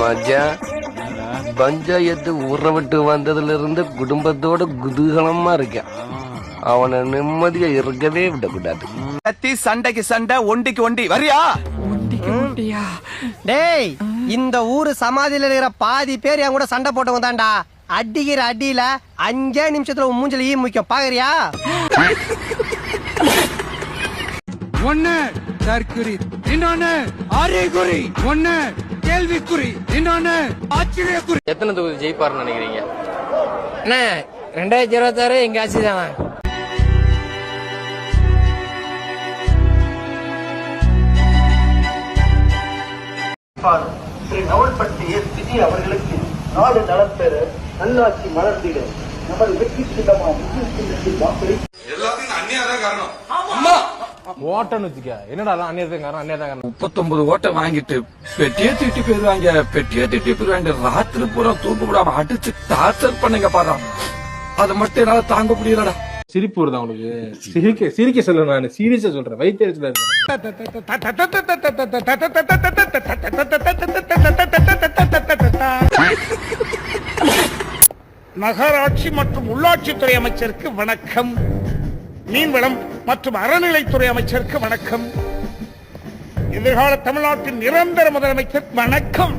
மஜா பஞ்சாயத்து ஊற விட்டு வந்ததுல இருந்து குடும்பத்தோட குதூகலமா இருக்கேன். அவனை நிம்மதியா இருக்கவே விடக்கூடாது. கத்தி சண்டைக்கு சண்டை, ஒண்டிக்கு ஒண்டி. வரியா? டேய், இந்த ஊரு சமாதியில இருக்கிற பாதி பேர் என் கூட சண்டை போட்டவங்க தான்டா. அடிக்கிற அடியில 5 நிமிஷத்துல உன் மூஞ்சில ஈ முக்கியம். பாக்குறியா? ஒன்னு தற்குறி, இன்னொன்னு அறிகுறி, ஒன்னு கேள்விக்குறி, இன்னொன்னு ஆச்சரியக்குறி. எத்தனை தொகுதி ஜெயிப்பாருன்னு நினைக்கிறீங்க? 2026 எங்க ஆட்சி தான். ஸ்ரீ நவல்பட்டி விஜி அவர்களுக்கு நாடு நலம் பெற நல்லாட்சி மலர்ந்திட நமது வெற்றி சின்னமான எல்லாத்துக்கும் அந்நியா தான் காரணம். ஓட்டன்னு வச்சுக்க, என்னடா அந்நியதான் காரணம். 39 ஓட்டை வாங்கிட்டு பெட்டியே திட்டி போயிருவாங்க. ராத்திரி பூரா தூக்க விடாம அடிச்சு டார்ச்சர் பண்ணுங்க பாரு. அதை மட்டும் என்னால தாங்க முடியலடா. சிரிப்பு வருதா உனக்கு? சிரிக்க சொல்ல, நான் சீரியஸா சொல்றேன். வைத்தியத்துல நகராட்சி மற்றும் உள்ளாட்சித்துறை அமைச்சருக்கு வணக்கம். மீன்வளம் மற்றும் அறநிலைத்துறை அமைச்சருக்கு வணக்கம். எதிர்கால தமிழ்நாட்டின் நிரந்தர முதலமைச்சர் வணக்கம்.